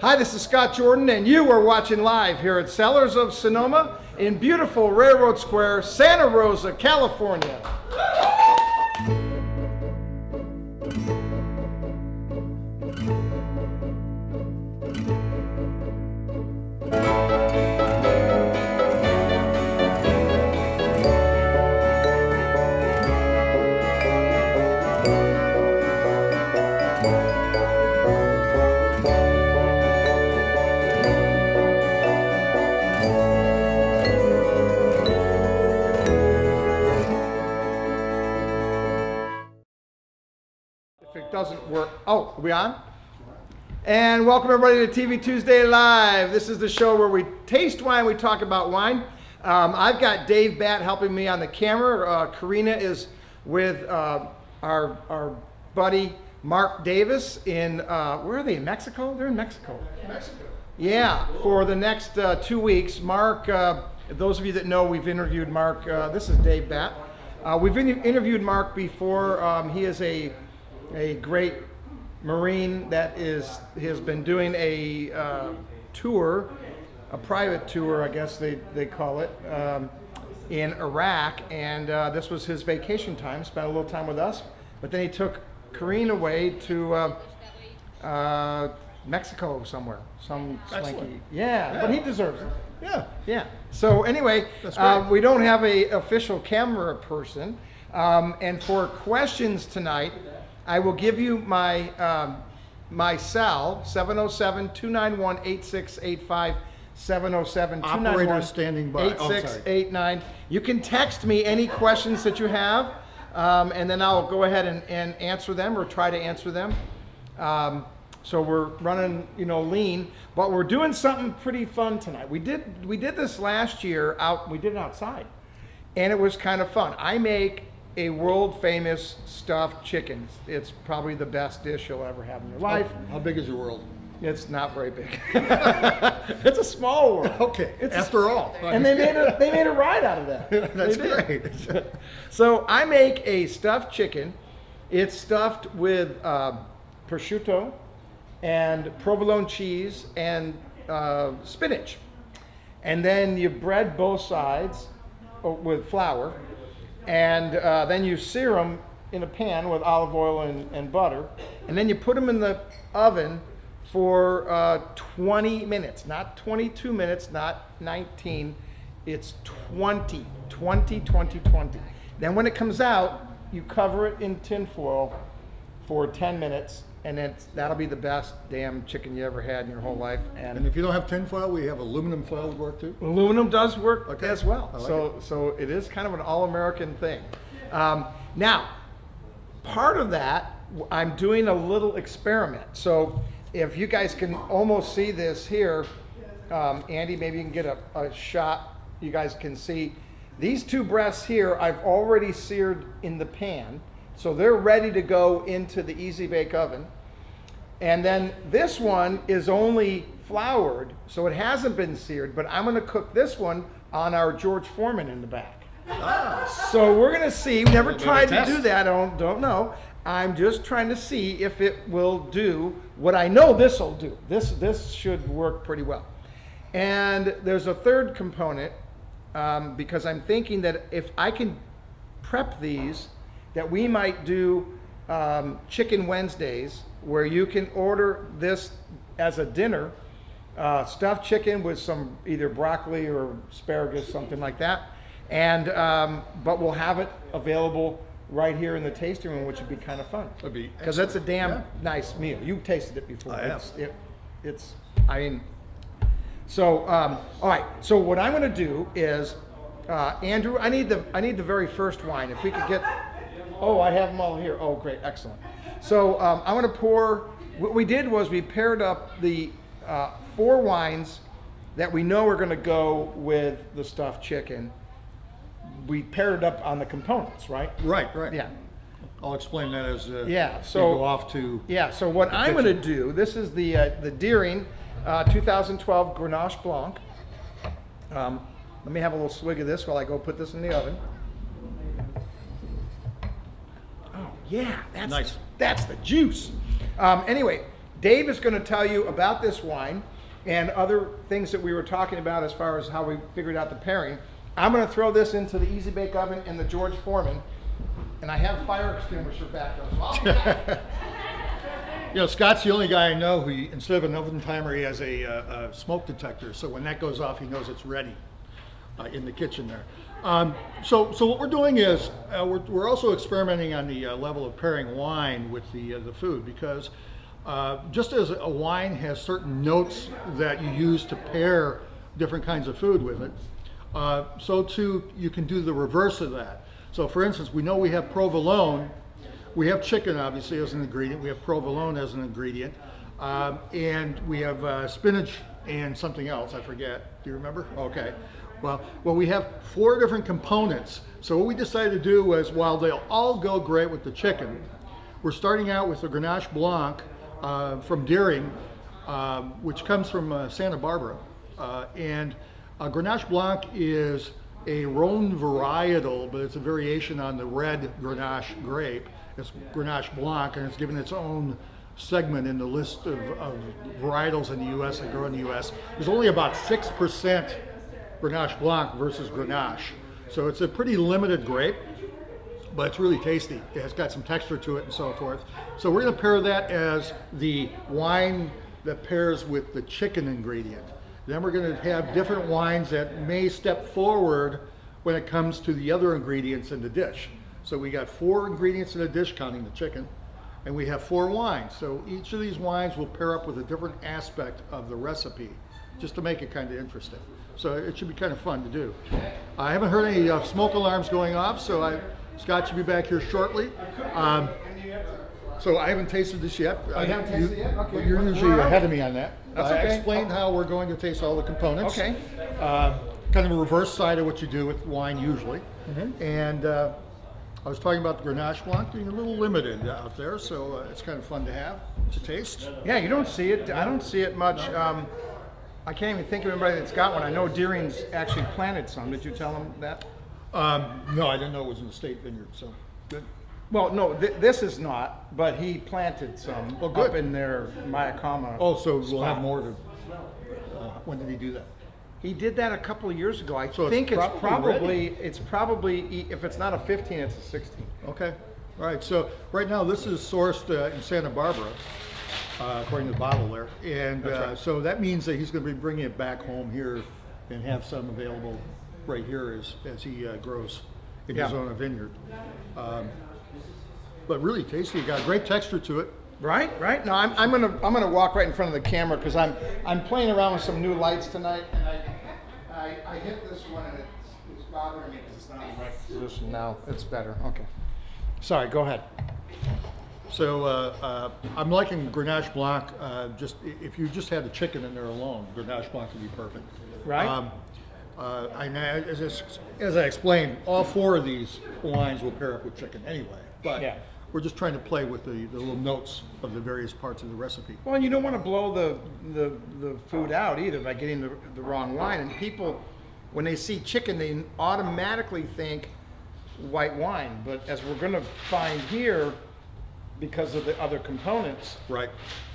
Hi, this is Scott Jordan, and you are watching live here at Cellars of Sonoma in beautiful Railroad Square, Santa Rosa, California. If it doesn't work, oh, are we on? And welcome everybody to TV Tuesday Live. This is the show where we taste wine, we talk about wine. I've got Dave Batt helping me on the camera. Karina is with our buddy Mark Davis in, where are they, in Mexico? They're in Mexico. Mexico. Yeah, for the next 2 weeks. Mark, those of you that know, we've interviewed Mark. This is Dave Batt. We've interviewed Mark before. He is a great Marine that has been doing a tour, a private tour, I guess they call it, in Iraq, and this was his vacation time, spent a little time with us, but then he took Karine away to Mexico somewhere, some swanky, yeah, but he deserves it. Yeah. So anyway, we don't have a official camera person, and for questions tonight, I will give you my my cell, 707-291-8685, 707-291-8689. Operator standing by. 8689. You can text me any questions that you have, and then I'll go ahead and answer them or try to answer them. So we're running, lean, but we're doing something pretty fun tonight. We did this last year we did it outside, and it was kind of fun. I make a world famous stuffed chicken. It's probably the best dish you'll ever have in your life. How big is your world? It's not very big. It's a small world. Okay. After all. And they made a ride out of that. That's great. So I make a stuffed chicken. It's stuffed with prosciutto and provolone cheese and spinach. And then you bread both sides with flour. And then you sear them in a pan with olive oil and butter. And then you put them in the oven for 20 minutes, not 22 minutes, not 19. It's 20. Then when it comes out, you cover it in tin foil for 10 minutes. And then that'll be the best damn chicken you ever had in your whole life. And if you don't have tin foil, we have aluminum foil would work too? Aluminum does work as well. Like so it is kind of an all-American thing. Now, part of that, I'm doing a little experiment. So if you guys can almost see this here, Andy, maybe you can get a shot. You guys can see these two breasts here, I've already seared in the pan. So they're ready to go into the easy bake oven. And then this one is only floured, so it hasn't been seared, but I'm gonna cook this one on our George Foreman in the back. So we're gonna see, we never tried to do that, I don't know. I'm just trying to see if it will do what I know this will do. This should work pretty well. And there's a third component, because I'm thinking that if I can prep these, that we might do Chicken Wednesdays, where you can order this as a dinner, stuffed chicken with some either broccoli or asparagus, something like that. And but we'll have it available right here in the tasting room, which would be kind of fun. That'd be because that's a damn nice meal. You tasted it before. I have. So all right. So what I'm going to do is, Andrew, I need the very first wine. If we could get. Oh, I have them all here. Oh, great, excellent. So I'm going to pour. What we did was we paired up the 4 wines that we know are going to go with the stuffed chicken. We paired it up on the components, right? Right. Yeah. I'll explain that as So you go off to. Yeah. So what I'm going to do. This is the Deering 2012 Grenache Blanc. Let me have a little swig of this while I go put this in the oven. Oh yeah, that's nice. That's the juice. Anyway, Dave is going to tell you about this wine and other things that we were talking about as far as how we figured out the pairing. I'm going to throw this into the Easy Bake Oven in the George Foreman, and I have a fire extinguisher back there, so I'll be back. You know, Scott's the only guy I know who, instead of an oven timer, he has a smoke detector. So when that goes off, he knows it's ready in the kitchen there. So what we're doing is we're also experimenting on the level of pairing wine with the food, because just as a wine has certain notes that you use to pair different kinds of food with it, so too you can do the reverse of that. So for instance, we know we have provolone. We have chicken, obviously, as an ingredient. We have provolone as an ingredient. And we have spinach and something else, I forget. Do you remember? Okay. Well, we have 4 different components. So what we decided to do was, while they'll all go great with the chicken, we're starting out with the Grenache Blanc from Deering, which comes from Santa Barbara. And Grenache Blanc is a Rhone varietal, but it's a variation on the red Grenache grape. It's Grenache Blanc, and it's given its own segment in the list of varietals in the U.S. that grow in the U.S. There's only about 6% Grenache Blanc versus Grenache. So it's a pretty limited grape, but it's really tasty. It's got some texture to it and so forth. So we're going to pair that as the wine that pairs with the chicken ingredient. Then we're going to have different wines that may step forward when it comes to the other ingredients in the dish. So we got 4 ingredients in a dish, counting the chicken, and we have 4 wines. So each of these wines will pair up with a different aspect of the recipe, just to make it kind of interesting. So it should be kind of fun to do. I haven't heard any smoke alarms going off, so Scott should be back here shortly. So I haven't tasted this yet. Oh, you haven't tasted it yet? Okay. You're usually ahead of me on that. That's I okay. explained how we're going to taste all the components. Okay. Kind of a reverse side of what you do with wine usually. Mm-hmm. And I was talking about the Grenache Blanc being a little limited out there, so it's kind of fun to have, to taste. Yeah, you don't see it. I don't see it much. I can't even think of anybody that's got one. I know Deering's actually planted some. Did you tell him that? No, I didn't know it was in the state vineyard, so good. Well, no, this is not, but he planted some good. up in their Mayakama. Oh, so we'll spot. have more to, when did he do that? He did that a couple of years ago. I So think it's it's probably, if it's not a 15, it's a 16. Okay, all right, so right now this is sourced in Santa Barbara, according to the bottle there. And Right. so that means that he's going to be bringing it back home here and have some available right here as he grows in his own vineyard. But really tasty, got a great texture to it. Right. No, I'm gonna walk right in front of the camera because I'm playing around with some new lights tonight, and I hit this one and it's bothering me because it's not in the right position now. It's better. Okay. Sorry. Go ahead. So I'm liking Grenache Blanc. Just if you just had the chicken in there alone, Grenache Blanc would be perfect. Right. As I explained, all 4 of these wines will pair up with chicken anyway. But Yeah. we're just trying to play with the little notes of the various parts of the recipe. Well, and you don't want to blow the food out either by getting the wrong wine. And people, when they see chicken, they automatically think white wine. But as we're going to find here, because of the other components, Right.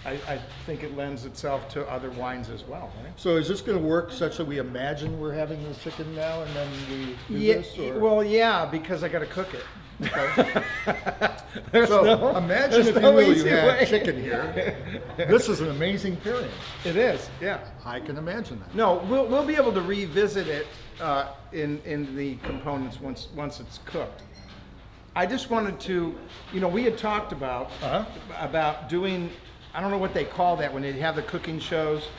I think it lends itself to other wines as well, right? So is this going to work such that we imagine we're having the chicken now and then we do Yeah, this? Or? well, yeah, because I got to cook it. Okay. There's So no- imagine there's if no you knew easy you had way. chicken here. This is an amazing pairing. It is, yeah. I can imagine that. No, we'll be able to revisit it in the components once it's cooked. I just wanted to, we had talked about doing, I don't know what they call that when they have the cooking shows,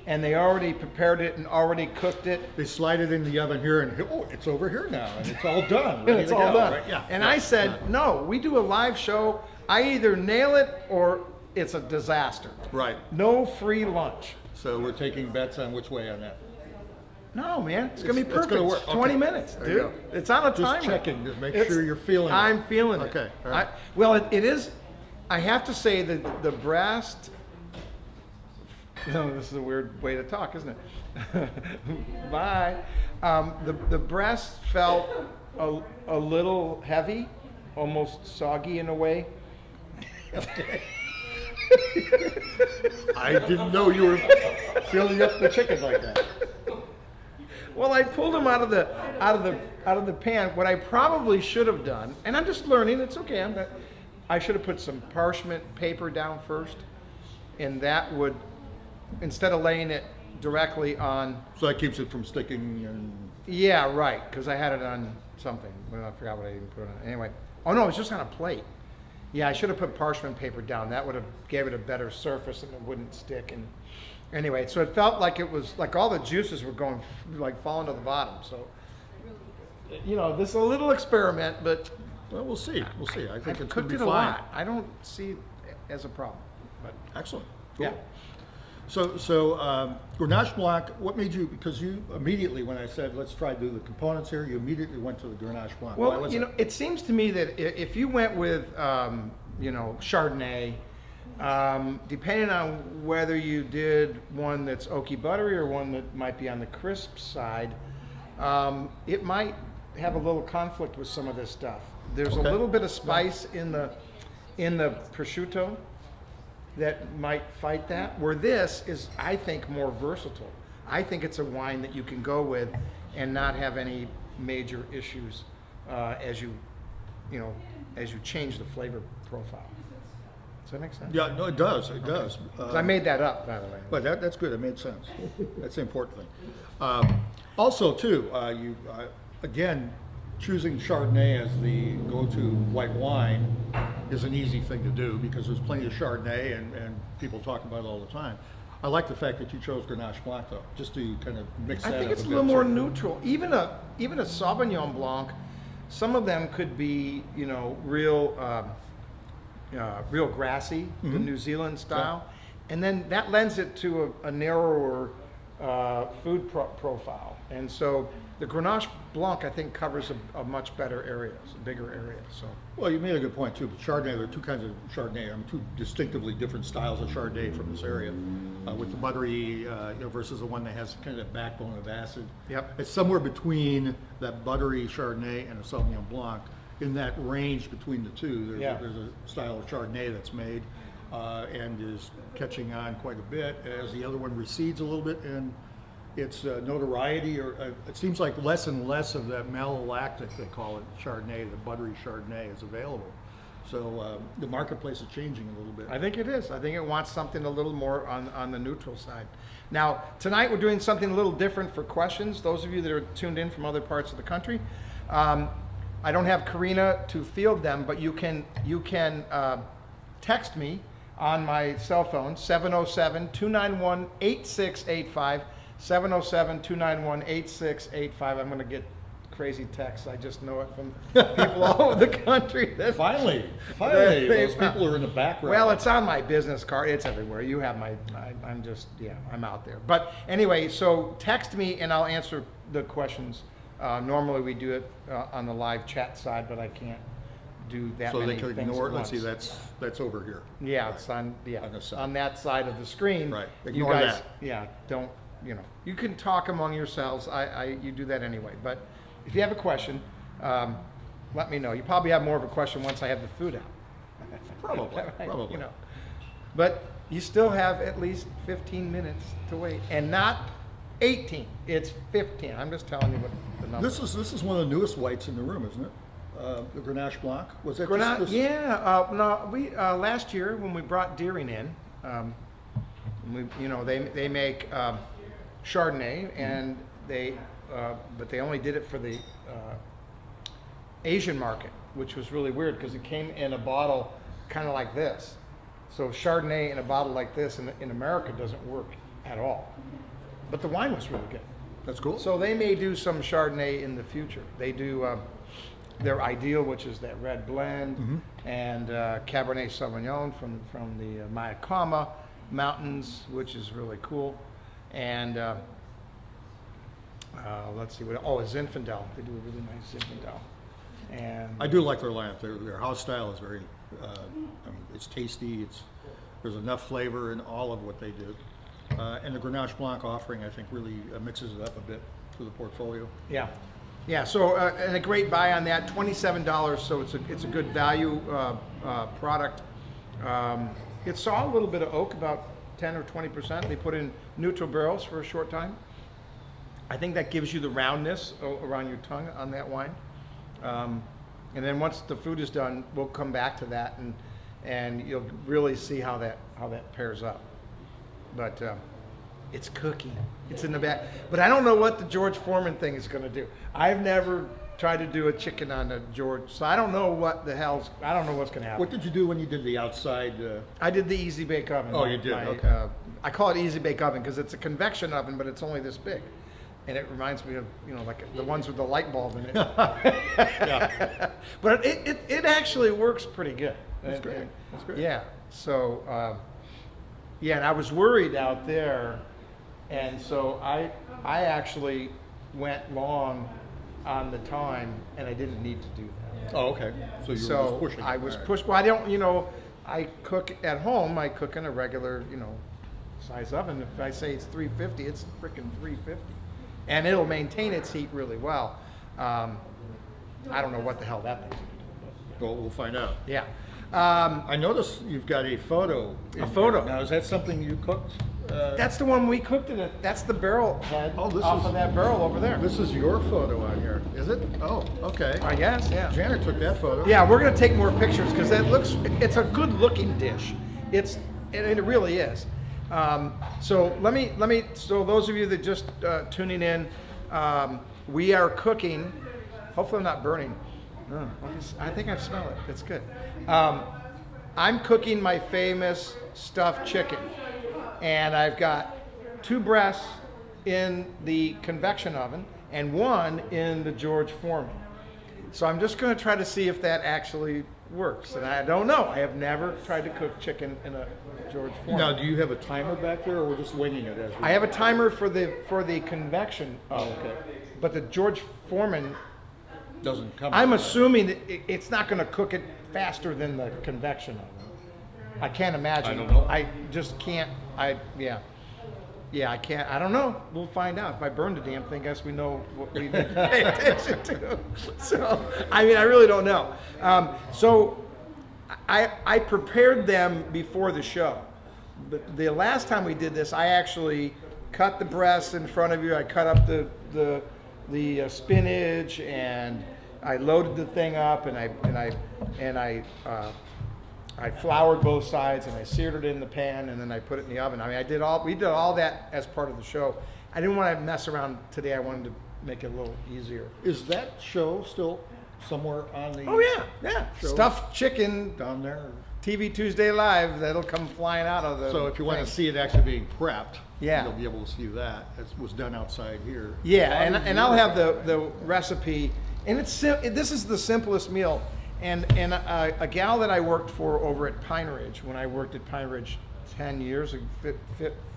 and they already prepared it and already cooked it. They slide it in the oven here and it's over here now and it's all done. And ready it's to all go, done. right? Yeah. And yeah, I said, yeah. no, we do a live show. I either nail it or it's a disaster. Right. No free lunch. So we're taking bets on which way on that. No, man, it's gonna be It's perfect. gonna work. 20 Okay. minutes, There you dude. go. It's on a timer. Just checking to make It's- sure you're feeling it. I'm feeling it. Okay, all right. Well, it is. I have to say that the breast. No, this is a weird way to talk, isn't it? Bye. The breast felt a little heavy, almost soggy in a way. I didn't know you were filling up the chicken like that. Well, I pulled them out of the pan. What I probably should have done, and I'm just learning. It's okay. I should have put some parchment paper down first, and that would, instead of laying it directly on. So that keeps it from sticking and. Yeah, right. Because I had it on something. Well, I forgot what I even put it on. Anyway. Oh no, it was just on a plate. Yeah, I should have put parchment paper down. That would have gave it a better surface and it wouldn't stick. And anyway, so it felt like it was like all the juices were going like falling to the bottom. So, you know, this is a little experiment, but Well, we'll see. We'll see. I think I've it's going cooked to it be a fine. lot. I don't see it as a problem. But Excellent. Cool. yeah. So Grenache Blanc, what made you, because you immediately, when I said, let's try to do the components here, you immediately went to the Grenache Blanc. Why Well, was you it? know, it seems to me that if you went with, you know, Chardonnay, depending on whether you did one that's oaky buttery or one that might be on the crisp side, it might have a little conflict with some of this stuff. There's Okay. a little bit of spice in the prosciutto that might fight that, where this is, I think, more versatile. I think it's a wine that you can go with and not have any major issues as you change the flavor profile. Does that make sense? Yeah, no, it does. It does. 'Cause I made that up, by the way. But that's good. It made sense. That's the important thing. Also, too, you again, choosing Chardonnay as the go-to white wine is an easy thing to do because there's plenty of Chardonnay and people talk about it all the time. I like the fact that you chose Grenache Blanc though, just to kind of mix that I up. think it's a bit. little more neutral. Even a Sauvignon Blanc, some of them could be, you know, real grassy, the New Zealand style, and then that lends it to a narrower food profile. And so the Grenache Blanc, I think, covers a much better area, a bigger area. So Well, you made a good point too. But Chardonnay, there are two kinds of Chardonnay. I mean, two distinctively different styles of Chardonnay from this area. With the buttery, versus the one that has kind of that backbone of acid. Yep. It's somewhere between that buttery Chardonnay and a Sauvignon Blanc. In that range between the two, there's a style of Chardonnay that's made and is catching on quite a bit as the other one recedes a little bit in its notoriety, or it seems like less and less of that malolactic, they call it, Chardonnay, the buttery Chardonnay is available. So the marketplace is changing a little bit. I think it is. I think it wants something a little more on the neutral side. Now, tonight we're doing something a little different for questions. Those of you that are tuned in from other parts of the country, I don't have Karina to field them, but you can text me on my cell phone, 707-291-8685, 707-291-8685. I'm going to get crazy texts. I just know it from people all over the country. Finally, They- those people are in the background. Well, it's on my business card. It's everywhere. You have I'm out there. But anyway, so text me and I'll answer the questions. Normally we do it on the live chat side, but I can't do that so many they can things ignore at it. Let's see, once. that's over here. Yeah, it's on this side. on that side of the screen. Right. You Ignore guys, that. yeah, don't, you can talk among yourselves. You do that anyway. But if you have a question, let me know. You probably have more of a question once I have the food out. Probably, Right, probably. But you still have at least 15 minutes to wait, and not 18. It's 15. I'm just telling you what the number. This is one of the newest whites in the room, isn't it? The Grenache Blanc. Was that Grenache, this? yeah. No, we last year when we brought Deering in, they make Chardonnay, and but they only did it for the Asian market, which was really weird because it came in a bottle kind of like this. So Chardonnay in a bottle like this in America doesn't work at all. But the wine was really good. That's cool. So they may do some Chardonnay in the future. They do their Ideal, which is that red blend, and Cabernet Sauvignon from the Mayakama Mountains, which is really cool. And let's see what. Oh, a Zinfandel. They do a really nice Zinfandel. And I do like their lineup. Their house style is very. It's tasty. There's enough flavor in all of what they do. And the Grenache Blanc offering, I think, really mixes it up a bit for the portfolio. yeah. So and a great buy on that, $27. So it's a good value product. It saw a little bit of oak, about 10 or 20%. They put in neutral barrels for a short time. I think that gives you the roundness around your tongue on that wine. And then once the food is done, we'll come back to that, and you'll really see how that pairs up. But it's cooking. It's in the back. But I don't know what the George Foreman thing is going to do. I've never tried to do a chicken on a George, so I don't know what the hell's. I don't know what's going to happen. What did you do when you did the outside? I did the easy bake oven. Oh, you did. Okay. I call it easy bake oven because it's a convection oven, but it's only this big, and it reminds me of like the ones with the light bulb in it. Yeah. But it actually works pretty good. That's great. That's great. Yeah. So yeah, and I was worried out there, and so I actually went long on the time, and I didn't need to do that. Oh, okay. So you were just pushing. I was All right. pushed. Well, I don't. I cook at home. I cook in a regular, size oven. If I say it's 350, it's freaking 350, and it'll maintain its heat really well. I don't know what the hell that thing's gonna do. Well, we'll find out. Yeah. I noticed you've got a photo. A photo. Now, is that something you cooked? That's the one we cooked in it. That's the barrel head Oh, this off is- of that barrel over there. This is your photo on here, is it? Oh, okay. I guess, yeah. Janet took that photo. Yeah, we're gonna take more pictures because it's a good looking dish. And it really is. So so those of you that just tuning in, we are cooking. Hopefully I'm not burning. I think I smell it. It's good. I'm cooking my famous stuffed chicken, and I've got 2 breasts in the convection oven and 1 in the George Foreman. So I'm just going to try to see if that actually works, and I don't know. I have never tried to cook chicken in a George Foreman. Now, do you have a timer back there, or we're just winging it as we I have a timer for the convection. Oh, okay. But the George Foreman, Doesn't come. I'm assuming that it's not going to cook it faster than the convection oven. I can't imagine. I don't know. I just can't. Yeah, I can't. I don't know. We'll find out. If I burn the damn thing, guess we know what we need to pay attention to. So, I really don't know. So, I prepared them before the show. But the last time we did this, I actually cut the breasts in front of you. I cut up the spinach, and I loaded the thing up, and I floured both sides, and I seared it in the pan, and then I put it in the oven. We did all that as part of the show. I didn't want to mess around today. I wanted to make it a little easier. Is that show still somewhere on the? Oh yeah. Show? Stuffed chicken Down there. TV Tuesday Live. That'll come flying out of the. So if you want to thing. see it actually being prepped, Yeah. you'll be able to see that. It was done outside here. Yeah, and I'll have the recipe, and this is the simplest meal. And a gal that I worked for over at Pine Ridge, when I worked at Pine Ridge 10 years,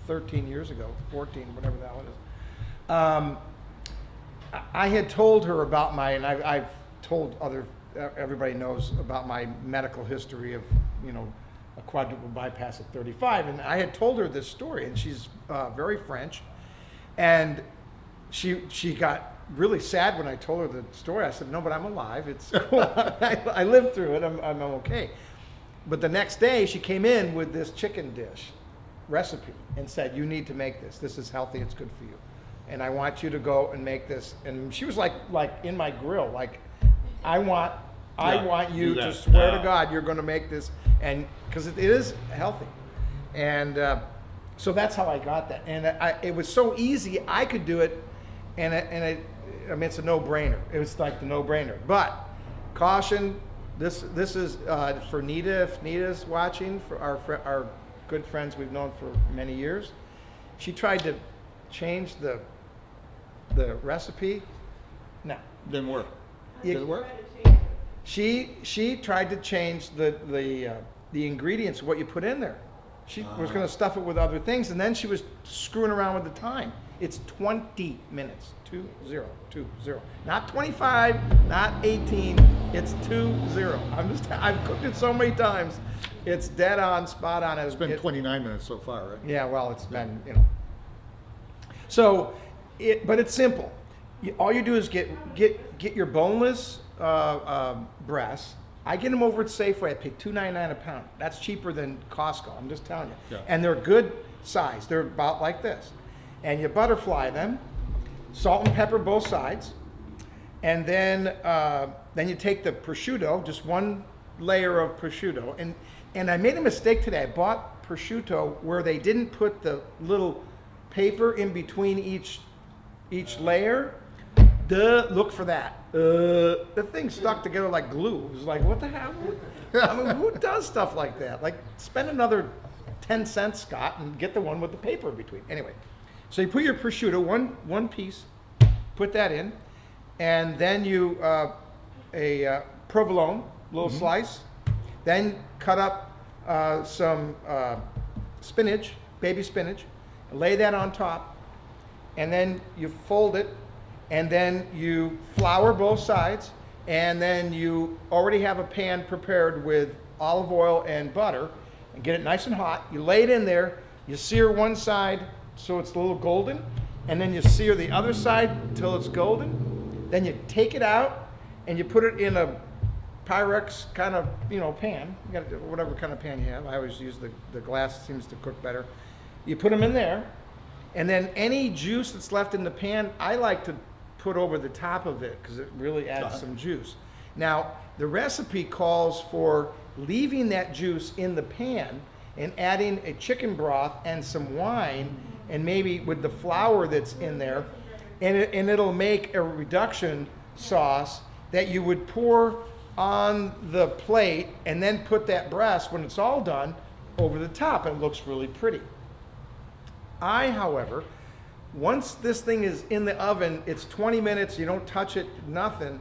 13 years ago, 14, whatever that was. I had told her about and I've told everybody knows about my medical history of, a quadruple bypass at 35. And I had told her this story, and she's very French. And she got really sad when I told her the story. I said, no, but I'm alive. It's cool. I lived through it. I'm okay. But the next day, she came in with this chicken dish recipe and said, you need to make this. This is healthy. It's good for you. And I want you to go and make this. And she was like in my grill, like, I want you to swear to God you're going to make this, and because it is healthy. And so that's how I got that. And it was so easy. I could do it, and it's a no-brainer. It was like the no-brainer. But caution, this is for Nita. If Nita's watching, for our good friends we've known for many years, she tried to change the recipe. No, Didn't work. Did it work? she tried to change the ingredients, what you put in there. She was going to stuff it with other things, and then she was screwing around with the time. It's 20 minutes. 20. Not 25, not 18. It's 20. I've cooked it so many times. It's dead on, spot on. It's been 29 minutes so far, right? Yeah, well, it's been, So, but it's simple. All you do is get your boneless breasts, I get them over at Safeway. I pay $2.99 a pound. That's cheaper than Costco. I'm just telling you. Yeah. And they're good size. They're about like this. And you butterfly them, salt and pepper both sides, and then you take the prosciutto, just one layer of prosciutto. And I made a mistake today. I bought prosciutto where they didn't put the little paper in between each layer. Look for that. The thing stuck together like glue. It was like, what the hell? I mean, who does stuff like that? Like, spend another 10 cents, Scott, and get the one with the paper in between. Anyway, so you put your prosciutto, one piece, put that in, and then you, a provolone, little slice, then cut up some spinach, baby spinach, lay that on top, and then you fold it, and then you flour both sides, and then you already have a pan prepared with olive oil and butter, and get it nice and hot. You lay it in there, you sear one side so it's a little golden, and then you sear the other side until it's golden. Then you take it out, and you put it in a Pyrex kind of, pan. You got whatever kind of pan you have. I always use the glass, seems to cook better. You put them in there, and then any juice that's left in the pan, I like to put over the top of it because it really adds some juice. Now, the recipe calls for leaving that juice in the pan and adding a chicken broth and some wine, and maybe with the flour that's in there, and it'll make a reduction sauce that you would pour on the plate and then put that breast, when it's all done, over the top, and it looks really pretty. However, once this thing is in the oven, it's 20 minutes, you don't touch it, nothing.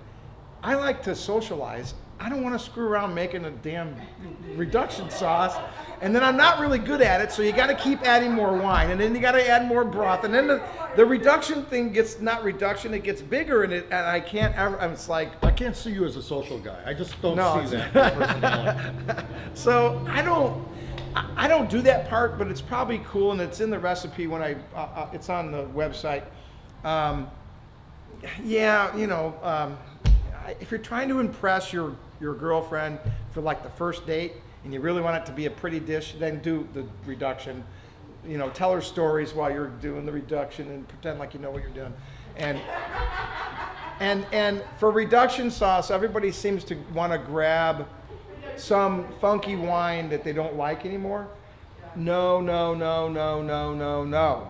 I like to socialize. I don't want to screw around making a damn reduction sauce, and then I'm not really good at it, so you got to keep adding more wine, and then you got to add more broth, and then the reduction thing gets not reduction, it gets bigger, and I can't ever. It's like, I can't see you as a social guy. I just don't see that personally. So I don't do that part, but it's probably cool, and it's in the recipe when it's on the website. If you're trying to impress your girlfriend for like the first date, and you really want it to be a pretty dish, then do the reduction. Tell her stories while you're doing the reduction and pretend like you know what you're doing. And for reduction sauce, everybody seems to want to grab some funky wine that they don't like anymore. No.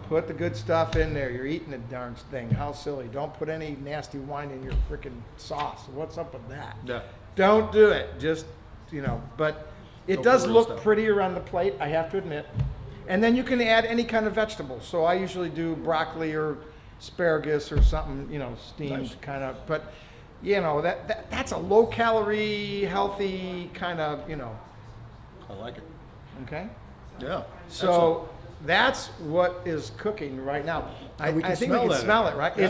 Put the good stuff in there. You're eating the darn thing. How silly. Don't put any nasty wine in your freaking sauce. What's up with that? Yeah. Don't do it. Just, but it does look stuff. prettier on the plate, I have to admit. And then you can add any kind of vegetable. So I usually do broccoli or asparagus or something, steamed Nice. kind of. But, that's a low-calorie, healthy kind of, I like it. okay? Yeah. So that's what is cooking right now. I we can think smell we can that. smell it, right? Yeah.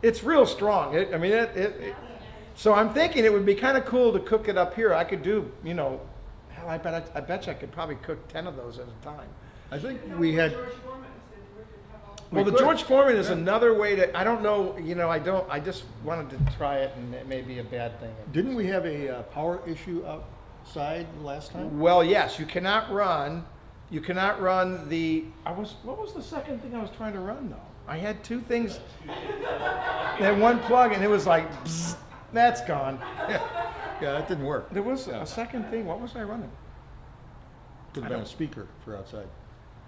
It's real strong. So I'm thinking it would be kind of cool to cook it up here. I could do, hell, I bet you I could probably cook 10 of those at a time. I think we had. Well, the could. George Foreman is another way to, I don't know, I just wanted to try it, and it may be a bad thing. Didn't we have a power issue outside last time? Well, yes, you cannot run the, what was the second thing I was trying to run though? I had two things, and one plug, and it was like, bzz, that's gone. Yeah, that didn't work. There was a second thing, what was I running? Could have been a speaker for outside.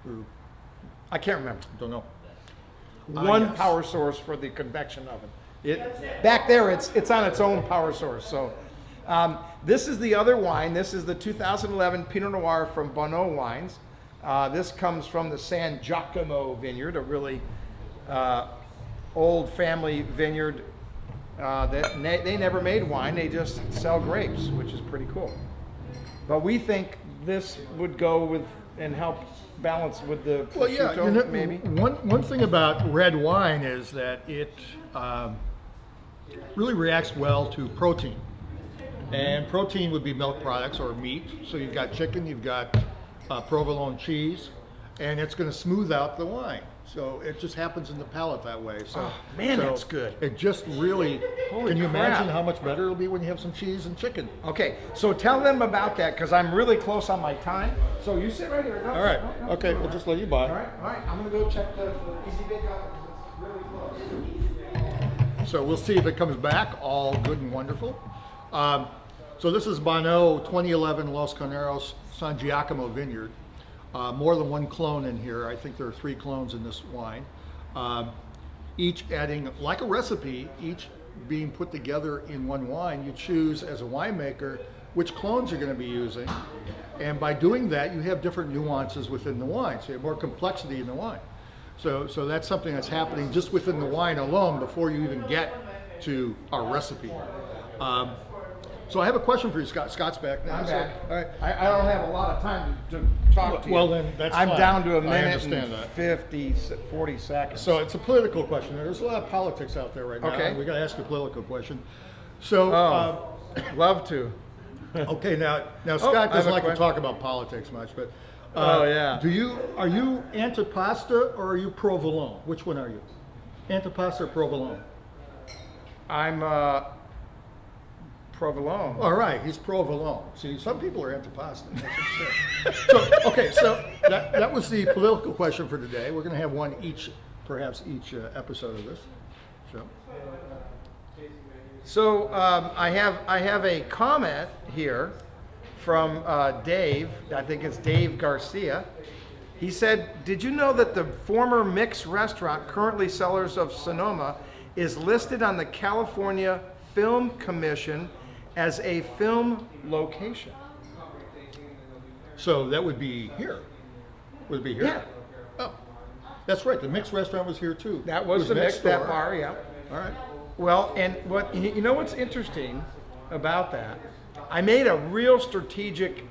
Or, I can't remember. don't know. One yes. power source for the convection oven. Back there, it's on its own power source. So this is the other wine. This is the 2011 Pinot Noir from Bonneau Wines. This comes from the San Giacomo vineyard, a really old family vineyard. They never made wine. They just sell grapes, which is pretty cool. But we think this would go with and help balance with the Well, yeah. prosciutto, maybe. One thing about red wine is that it really reacts well to protein. And protein would be milk products or meat. So you've got chicken, you've got provolone cheese, and it's going to smooth out the wine. So it just happens in the palate that way. So, Oh, man, so that's good. It just really, Holy can you crap. imagine how much better it'll be when you have some cheese and chicken? Okay, so tell them about that because I'm really close on my time. So you sit right here. No, All right. no, no, Okay, no, we'll no. just let you buy. All right. I'm gonna go check the Easy Bake out because it's really close. So we'll see if it comes back, all good and wonderful. So this is Bonneau 2011 Los Carneros San Giacomo Vineyard. More than one clone in here. I think there are 3 clones in this wine. Each adding, like a recipe, each being put together in one wine. You choose as a winemaker which clones you're going to be using. And by doing that, you have different nuances within the wine. So you have more complexity in the wine. So that's something that's happening just within the wine alone before you even get to our recipe. So I have a question for you, Scott. Scott's back now. I'm So, back. all right. I don't have a lot of time to talk to you. Well, then that's I'm fine. down to a I minute understand and that. 50, 40 seconds. So it's a political question. There's a lot of politics out there right now. Okay. And we got to ask a political question. So, Love to. okay, now I Scott have doesn't a like to question. talk about politics much, but Yeah. are you antipasta or are you provolone? Which one are you? Antipasta or provolone? I'm provolone. All right, he's provolone. See, some people are antipasta. So, okay, so that was the political question for today. We're going to have one each, perhaps each episode of this show. So I have a comment here from Dave. I think it's Dave Garcia. He said, "Did you know that the former Mix restaurant, currently Cellars of Sonoma, is listed on the California Film Commission as a film location?" So that would be here. Would it be here? Yeah. Oh, that's right. The Mix restaurant was here too. That It was the Mix, next that door. bar, yeah. All right. Well, and what you know what's interesting about that? I made a real strategic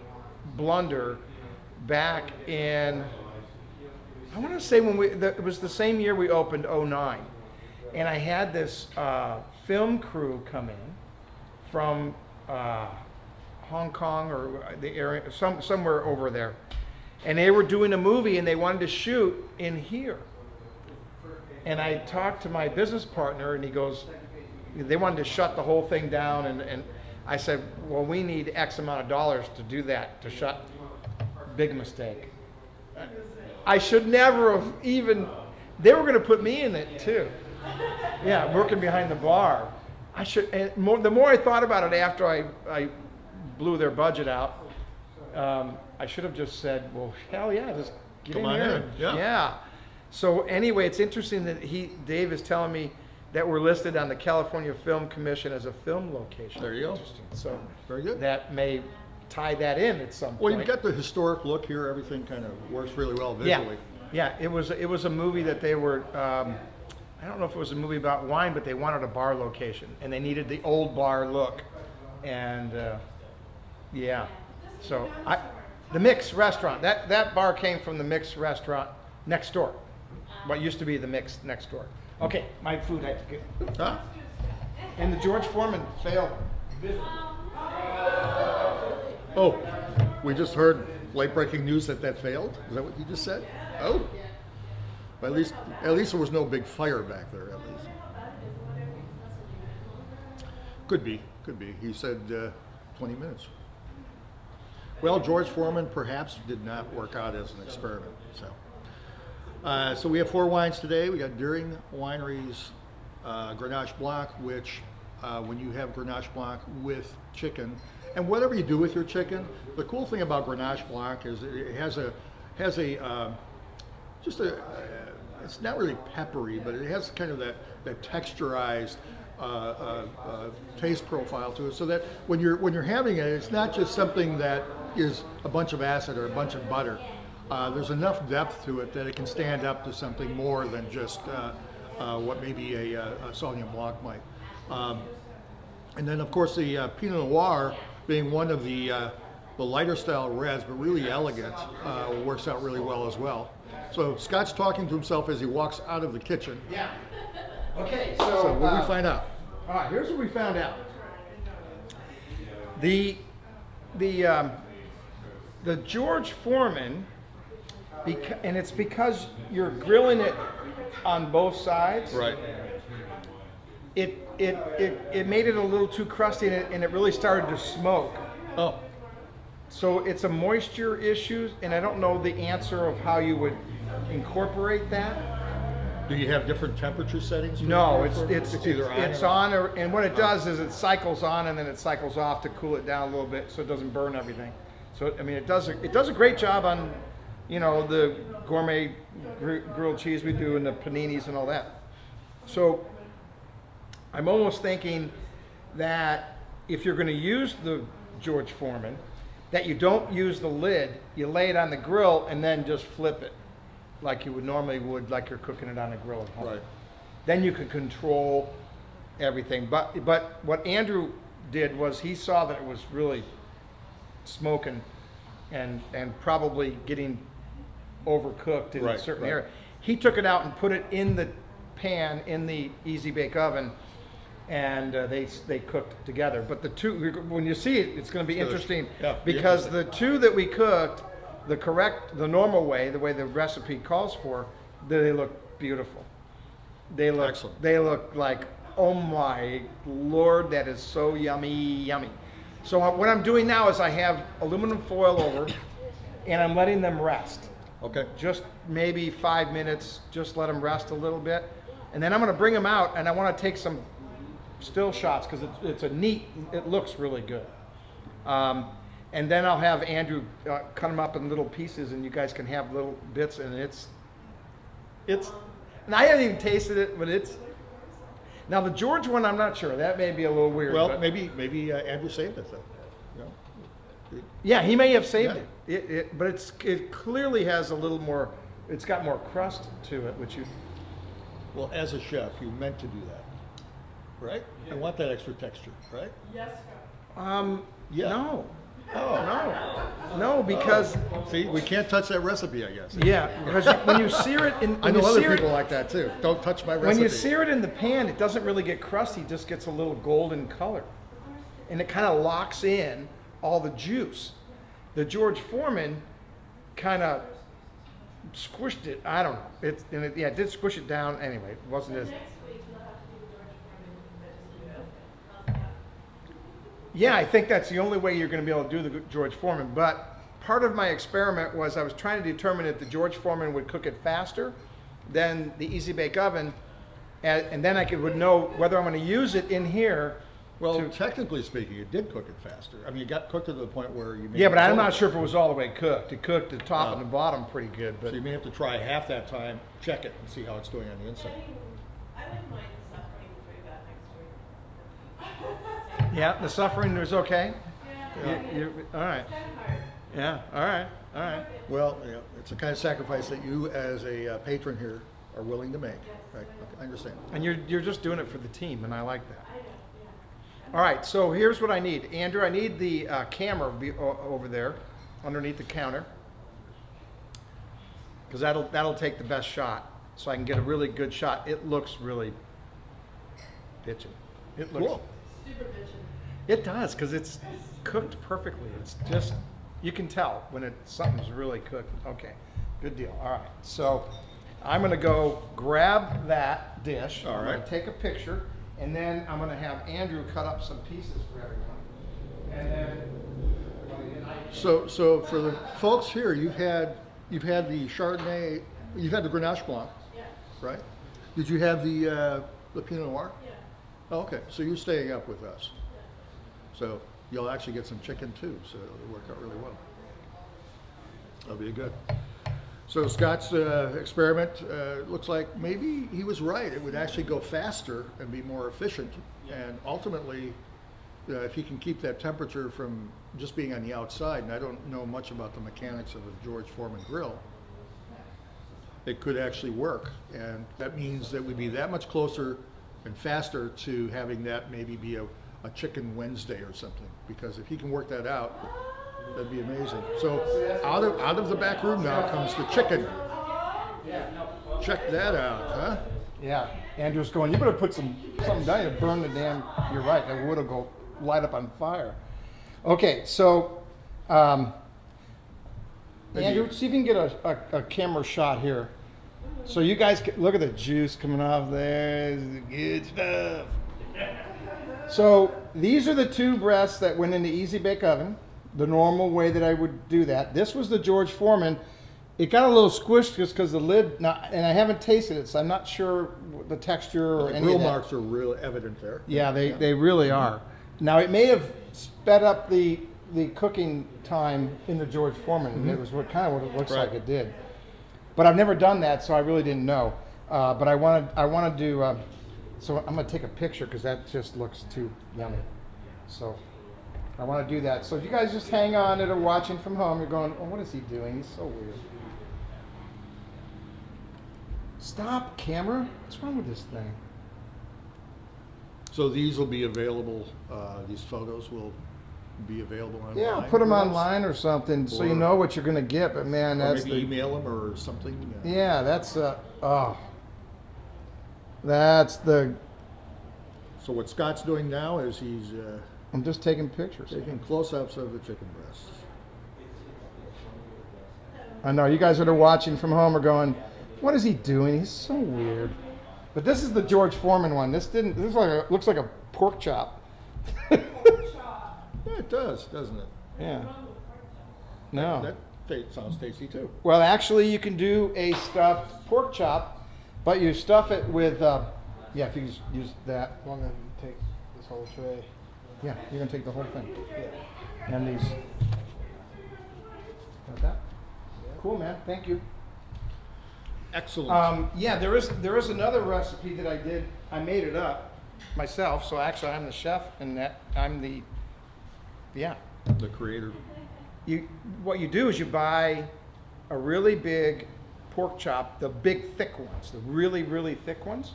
blunder back in, I want to say it was the same year we opened, 09. And I had this film crew come in from Hong Kong or the area, somewhere over there. And they were doing a movie and they wanted to shoot in here. And I talked to my business partner and he goes, they wanted to shut the whole thing down. And I said, well, we need X amount of dollars to do that, to shut. Big mistake. I should never have even, they were going to put me in it too. Yeah, working behind the bar. I should, and the more I thought about it after I blew their budget out, I should have just said, well, hell yeah, just get Come in on here. in, yeah. So anyway, it's interesting that Dave is telling me that we're listed on the California Film Commission as a film location. There you go. Interesting. So Very good. that may tie that in at some Well, point. you've got the historic look here. Everything kind of works really well visually. Yeah, it was a movie that they were. I don't know if it was a movie about wine, but they wanted a bar location and they needed the old bar look, and yeah. So the Mix restaurant. That bar came from the Mix restaurant next door. What used to be the Mix next door. Okay, my food had to get. Huh? And the George Foreman failed. Oh, we just heard late breaking news that failed. Is that what you just said? Oh, but at least there was no big fire back there. At least could be. He said 20 minutes. Well, George Foreman perhaps did not work out as an experiment. So we have 4 wines today. We got Deering Winery's Grenache Blanc, which when you have Grenache Blanc with chicken, and whatever you do with your chicken, the cool thing about Grenache Blanc is it has a it's not really peppery, but it has kind of that texturized taste profile to it, so that when you're having it, it's not just something that is a bunch of acid or a bunch of butter. There's enough depth to it that it can stand up to something more than just what maybe a Sauvignon Blanc might. And then, of course, the Pinot Noir, being one of the lighter style reds, but really elegant, works out really well as well. So Scott's talking to himself as he walks out of the kitchen. Yeah. Okay, So what did we find out? All right, here's what we found out. The George Foreman and it's because you're grilling it on both sides. Right. It made it a little too crusty, and it really started to smoke. Oh. So it's a moisture issue, and I don't know the answer of how you would incorporate that. Do you have different temperature settings? For No, for- it's either it's or- on, and what it does is it cycles on and then it cycles off to cool it down a little bit so it doesn't burn everything. So I mean, it does a great job on, you know, the gourmet grilled cheese we do and the paninis and all that. So I'm almost thinking that if you're going to use the George Foreman, that you don't use the lid, you lay it on the grill and then just flip it like you would normally would, like you're cooking it on a grill at home. Right. Then you can control everything. But what Andrew did was he saw that it was really smoking and probably getting overcooked in a Right, certain right. area. He took it out and put it in the pan in the Easy Bake Oven, and they cooked together. But the two, when you see it, it's going to be It's gonna- interesting yeah, be because interesting. the two that we cooked, the normal way, the way the recipe calls for, they look beautiful. They look Excellent. They look like, oh my Lord, that is so yummy, yummy. So what I'm doing now is I have aluminum foil over, and I'm letting them rest. Okay. Just maybe 5 minutes, just let them rest a little bit. And then I'm gonna bring them out, and I wanna take some still shots, because it looks really good. And then I'll have Andrew cut them up in little pieces, and you guys can have little bits, and it's, and I haven't even tasted it, but now the George one, I'm not sure, that may be a little weird. Well, but- maybe Andrew saved it though. You know? Yeah, he may have saved Yeah. it. But it clearly has a little more, it's got more crust to it, which you, Well, as a chef, you meant to do that, right? I want that extra texture, right? Yes, Yeah. no, Oh. no, because, See, we can't touch that recipe, I guess. yeah, because when you sear it in, I when know you other sear people it, like that too. Don't touch my recipe. when you sear it in the pan, it doesn't really get crusty, it just gets a little golden color. And it kind of locks in all the juice. The George Foreman kind of squished it, I don't know, it did squish it down anyway, it wasn't as, next week you'll have to do the George Foreman vegetable. yeah, I think that's the only way you're going to be able to do the George Foreman. But part of my experiment was I was trying to determine if the George Foreman would cook it faster than the Easy Bake Oven, and then would know whether I'm going to use it in here. Well, to- technically speaking, it did cook it faster. I mean, it got cooked to the point where you. Yeah, but I'm not sure if it was all the way cooked. It cooked the top Oh. and the bottom pretty good, So but you may have to try half that time, check it, and see how it's doing on the inside. I wouldn't mind suffering through that next week. yeah, the suffering was okay. Yeah. All right. Kind of hard. Yeah. All right. All right. Well, yeah, it's the kind of sacrifice that you, as a patron here, are willing to make. Right? Okay, I understand. And you're just doing it for the team, and I like that. All right, so here's what I need. Andrew, I need the camera over there underneath the counter, because that'll take the best shot, so I can get a really good shot. It looks really bitchin'. It looks, Cool. Super bitchin'. It does, because it's cooked perfectly. It's just, you can tell when something's really cooked. Okay, good deal. All right, so I'm gonna go grab that dish. All I'm right. gonna take a picture, and then I'm gonna have Andrew cut up some pieces for everyone. And then, So for the folks here, you've had the Chardonnay, you've had the Grenache Blanc, Yeah. right? Did you have the Pinot Noir? Yeah. Oh, okay, so you're staying up with us. So you'll actually get some chicken too, so it'll work out really well. That'll be good. So Scott's experiment looks like maybe he was right. It would actually go faster and be more efficient. And ultimately, if he can keep that temperature from just being on the outside, and I don't know much about the mechanics of a George Foreman grill, it could actually work. And that means that we'd be that much closer and faster to having that maybe be a Chicken Wednesday or something. Because if he can work that out, that'd be amazing. So out of the back room now comes the chicken. Check that out, huh? yeah, Andrew's going, you better put something down, you burn the damn, you're right, the wood will go light up on fire. Okay, so Maybe- Andrew, see if you can get a camera shot here. So you guys can, look at the juice coming off there. This is the good stuff. So these are the two breasts that went in the easy bake oven, the normal way that I would do that. This was the George Foreman. It got a little squished just because the lid, and I haven't tasted it, so I'm not sure what the texture or The any grill of that. marks are real evident there. Yeah, they really are. Now it may have sped up the cooking time in the George Foreman. It was kind of what it looks Right. like it did. But I've never done that, so I really didn't know. But I want to do. So I'm gonna take a picture because that just looks too yummy. So I want to do that. So if you guys just hang on that are watching from home, you're going, oh, what is he doing? He's so weird. Stop, camera. What's wrong with this thing? So these will be available, these photos will be available online? Yeah, I'll put them perhaps? online or something so you Or- know what you're gonna get. But man, Or that's maybe the email them or something? yeah, that's that's the. So what Scott's doing now is he's I'm just taking pictures. taking close-ups of the chicken breasts. I know you guys that are watching from home are going, what is he doing? He's so weird. But this is the George Foreman one. This didn't. This is like looks like a pork chop. Yeah, it does, doesn't it? Yeah. No. That sounds tasty too. Well, actually, you can do a stuffed pork chop, but you stuff it with. Yeah, if you use that. I'm gonna take this whole tray. Yeah, you're gonna take the whole thing. Yeah. And these. Got that? Cool, man. Thank you. Excellent. Yeah, there is another recipe that I did. I made it up myself. So actually, I'm the chef, and that I'm the. Yeah. The creator. What you do is you buy a really big pork chop, the big thick ones, the really really thick ones.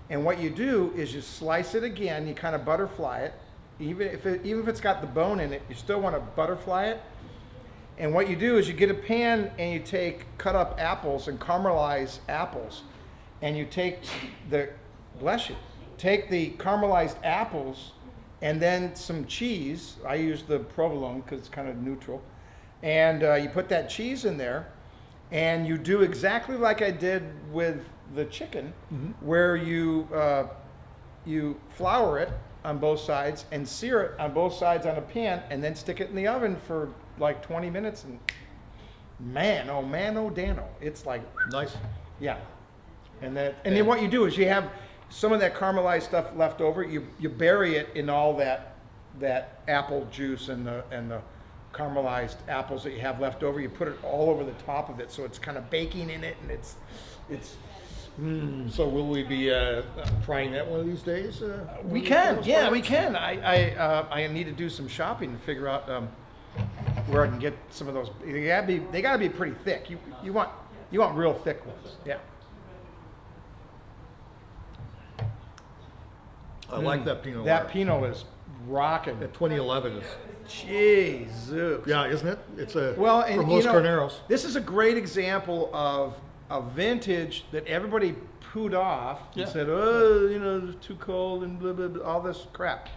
And what you do is you slice it again. You kind of butterfly it, even if it's got the bone in it. You still want to butterfly it. And what you do is you get a pan and you take cut up apples and caramelize apples, and you take bless you, take the caramelized apples and then some cheese. I use the provolone because it's kind of neutral. And you put that cheese in there, and you do exactly like I did with the chicken, where you flour it on both sides and sear it on both sides on a pan, and then stick it in the oven for like 20 minutes. And man, oh Dano, it's like Nice. yeah. And then what you do is you have some of that caramelized stuff left over. You bury it in all that apple juice and the caramelized apples that you have left over. You put it all over the top of it, so it's kind of baking in it, and it's. So will we be trying that one of these days? We can, yeah, we can. I need to do some shopping to figure out where I can get some of those. They gotta be pretty thick. You want real thick ones, yeah. I like that Pinot That Noir. Pinot is rocking. That 2011 is. Jesus. Yeah, isn't it? It's a Well, and from you Los know, Carneros. this is a great example of a vintage that everybody pooed off Yeah. and said, oh, it's too cold and blah, blah, blah, all this crap.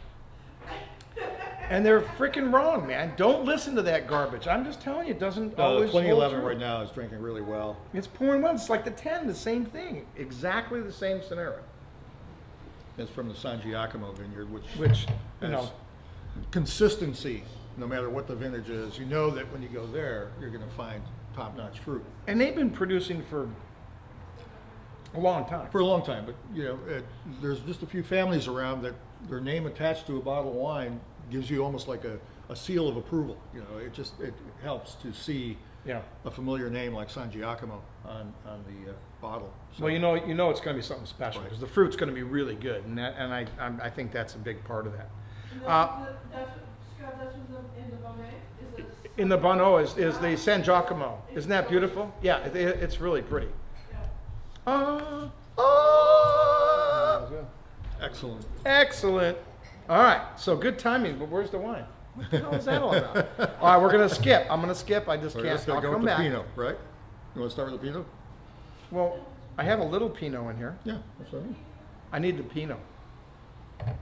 And they're freaking wrong, man. Don't listen to that garbage. I'm just telling you, it doesn't always hold 2011 true. right now is drinking really well. It's pouring well. It's like the 10, the same thing. Exactly the same scenario. It's from the San Giacomo vineyard, which Which, has consistency, no matter what the vintage is. You know that when you go there, you're going to find top-notch fruit. and they've been producing for a long time. For a long time, but there's just a few families around that their name attached to a bottle of wine gives you almost like a seal of approval. It helps to see Yeah. a familiar name like San Giacomo on the bottle. So, Well, you know it's going to be something special Right. because the fruit's going to be really good, and I think that's a big part of that. Scott, that's in the Bonnet? Is it? In the Bonneau is the San Giacomo. Isn't that beautiful? Yeah, it's really pretty. excellent. Excellent. All right, so good timing, but where's the wine? What the hell is that all about? All right, we're going to skip. I'm going to skip. I just So can't. let's I'll go come with the back. Pinot, right? You want to start with the Pinot? Well, I have a little Pinot in here. Yeah, that's what I mean. I need the Pinot.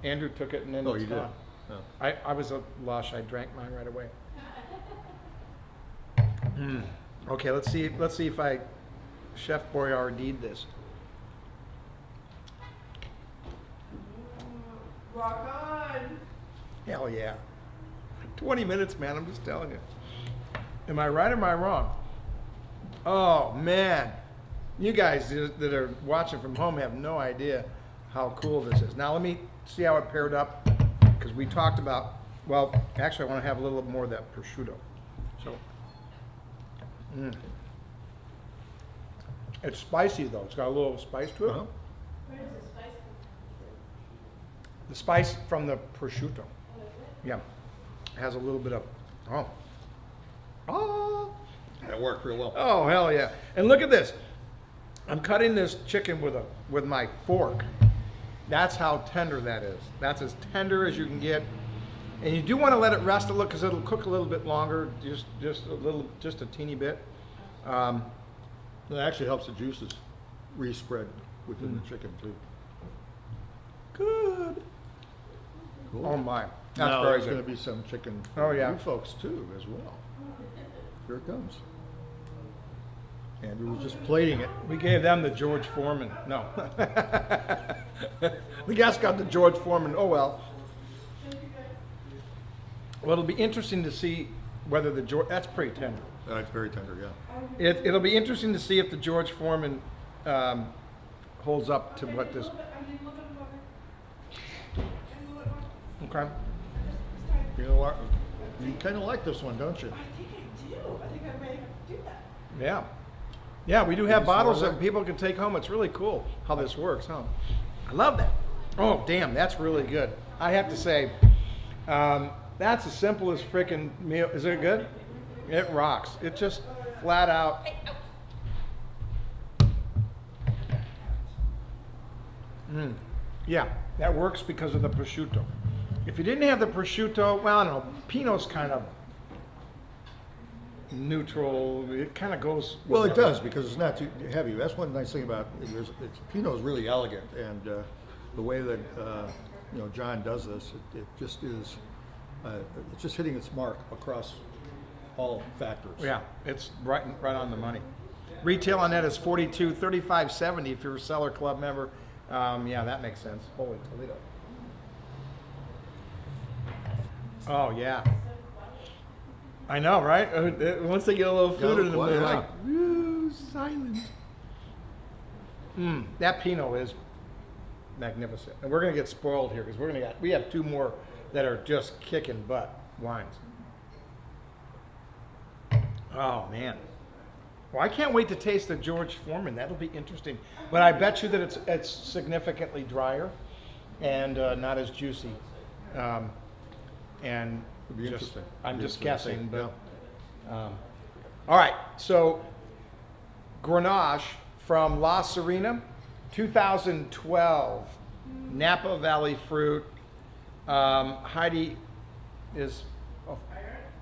Andrew took it and then Oh, it's you did? gone. Oh. I was a lush. I drank mine right away. Okay, let's see if I Chef Boyardee'd this. Rock on. Hell yeah. 20 minutes, man, I'm just telling you. Am I right or am I wrong? Oh, man. You guys that are watching from home have no idea how cool this is. Now let me see how it paired up, because we talked about, well, actually I want to have a little more of that prosciutto. So, it's spicy though. It's got a little spice to it. Uh-huh. Where does the spice The spice from the prosciutto. Yeah. It has a little bit of, oh. That worked real well. Oh, hell yeah. And look at this. I'm cutting this chicken with my fork. That's how tender that is. That's as tender as you can get. And you do want to let it rest a little, because it'll cook a little bit longer, just a teeny bit. It actually helps the juices re-spread within the chicken too. Good. Cool. Oh my. That's Now very there's going good. to be some chicken Oh, for yeah. you folks too as well. Here it comes. Andrew was just plating it. We gave them the George Foreman. No. The guest got the George Foreman. Oh well. Well, it'll be interesting to see whether the George. That's pretty tender. It's very tender, yeah. It'll be interesting to see if the George Foreman holds up to what this. Okay. You know what? You kind of like this one, don't you? I think I do. I think I may do that. Yeah. Yeah, we do have Maybe some bottles more that people can take home. It's really cool how this works, huh? I love that. Oh, damn, that's really good. I have to say, that's the simplest freaking meal. Is it good? It rocks. It just flat out. Yeah, that works because of the prosciutto. If you didn't have the prosciutto, well, I don't know, Pinot's kind of neutral. It kind of goes. with Well, it everything. does because it's not too heavy. That's one nice thing about it. Pinot is really elegant, and the way that John does this, it just is. It's just hitting its mark across all factors. Yeah, it's right on the money. Retail on that is $42, $35.70 if you're a Cellar Club member. Yeah, that makes sense. Holy Toledo. Oh yeah. I know, right? Once they get a little food in them, they're Yeah. like, ooh, silent. That Pinot is magnificent, and we're gonna get spoiled here because we have two more that are just kicking butt wines. Oh man. Well, I can't wait to taste the George Foreman. That'll be interesting. But I bet you that it's significantly drier and not as juicy. And It'll be interesting. I'm Be just interesting to guessing, see. but all right. So Grenache from La Serena, 2012, Napa Valley fruit. Heidi is, of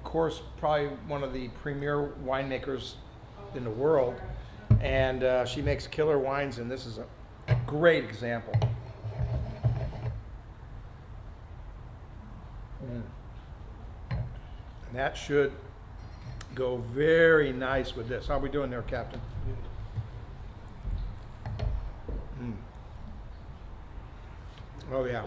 course, probably one of the premier winemakers in the world, and she makes killer wines, and this is a great example. And that should go very nice with this. How are we doing there, Captain? Oh yeah.